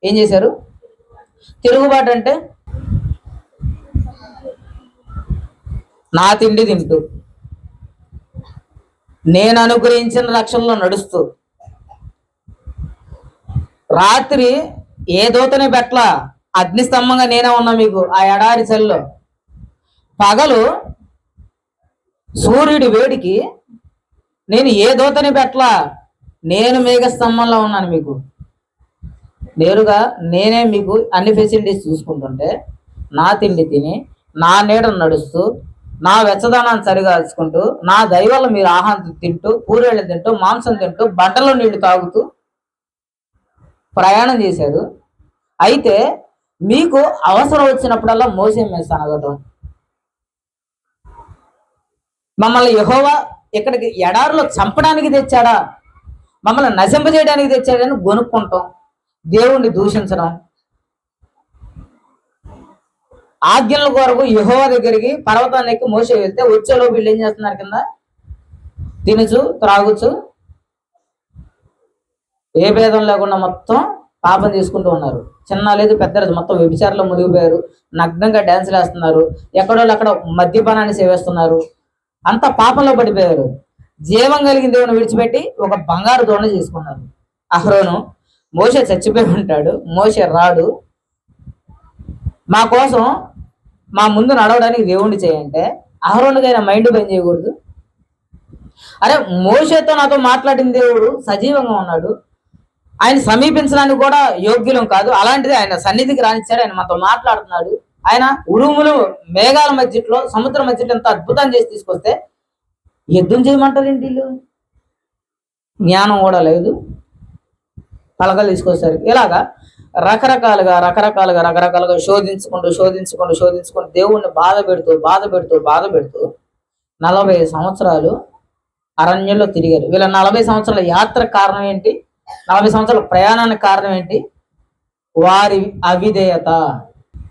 ఏం చేశారు? తిరుగుబాటు అంటే నా తిండి తింటూ, నేను అనుగ్రహించిన రక్షణలో నడుస్తూ, రాత్రి ఏ దూతని పెట్ల, అగ్నిస్తంభంగా నేనే ఉన్నా మీకు ఆ ఎడారి చలిలో. పగలు సూర్యుడి వేడికి నేను ఏ దూతని పెట్ల, నేను మేఘస్తంభంలో ఉన్నాను మీకు. నేరుగా నేనే మీకు అన్ని ఫెసిలిటీస్ చూసుకుంటుంటే, నా తిండి తిని, నా నీడను నడుస్తూ, నా వెచ్చదనాన్ని సరిగాల్చుకుంటూ, నా దైవాలు మీరు ఆహారం తింటూ, కూరళ్ళు తింటూ, మాంసం తింటూ, బట్టలో నీళ్లు తాగుతూ ప్రయాణం చేశారు. అయితే మీకు అవసరం వచ్చినప్పుడల్లా మోసే మీద సనగటం, మమ్మల్ని యెహోవా ఇక్కడికి ఎడారిలో చంపడానికి తెచ్చాడా, మమ్మల్ని నశింపజేయడానికి తెచ్చాడని గొనుక్కుంటాం, దేవుణ్ణి దూషించడం, ఆజ్ఞల కొరకు యెహోవా దగ్గరికి పర్వతాన్ని ఎక్కి మోసే వెళ్తే వచ్చేలో వీళ్ళు ఏం చేస్తున్నారు? కింద తినచ్చు, త్రాగుచ్చు, ఏ భేదం లేకుండా మొత్తం పాపం తీసుకుంటూ ఉన్నారు. చిన్న లేదు పెద్ద లేదు, మొత్తం వ్యభిచారంలో మునిగిపోయారు, నగ్నంగా డ్యాన్సులు వేస్తున్నారు, ఎక్కడో అక్కడ మద్యపానాన్ని సేవిస్తున్నారు, అంత పాపంలో పడిపోయారు. జీవం కలిగిన దేవుని విడిచిపెట్టి ఒక బంగారు దోణ చేసుకున్నారు. అహరోను, మోషే చచ్చిపోయి ఉంటాడు, మోషే రాడు, మా కోసం మా ముందు నడవడానికి దేవుణ్ణి చేయంటే అహరోనుకైనా మైండ్ పని చేయకూడదు? అరే మోషేతో నాతో మాట్లాడిన దేవుడు సజీవంగా ఉన్నాడు, ఆయన సమీపించడానికి కూడా యోగ్యులం కాదు, అలాంటిది ఆయన సన్నిధికి రానిచ్చాడు, ఆయన మనతో మాట్లాడుతున్నాడు. ఆయన ఉరుములు మేఘాల మధ్యలో, సముద్రం మధ్యలో ఎంత అద్భుతం చేసి తీసుకొస్తే యుద్ధం చేయమంటారు ఏంటి వీళ్ళు? జ్ఞానం కూడా లేదు, పలకలు తీసుకొస్తారు. ఇలాగా రకరకాలుగా శోధించుకుంటూ దేవుణ్ణి బాధ పెడుతూ 40 సంవత్సరాలు అరణ్యంలో తిరిగారు. వీళ్ళ 40 సంవత్సరాల యాత్ర కారణం ఏంటి? 40 సంవత్సరాల ప్రయాణానికి కారణం ఏంటి? వారి అవిధేయత.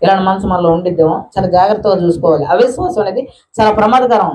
ఇలాంటి మనసు మనలో ఉండిద్దేమో, చాలా జాగ్రత్తగా చూసుకోవాలి. అవిశ్వాసం అనేది చాలా ప్రమాదకరం.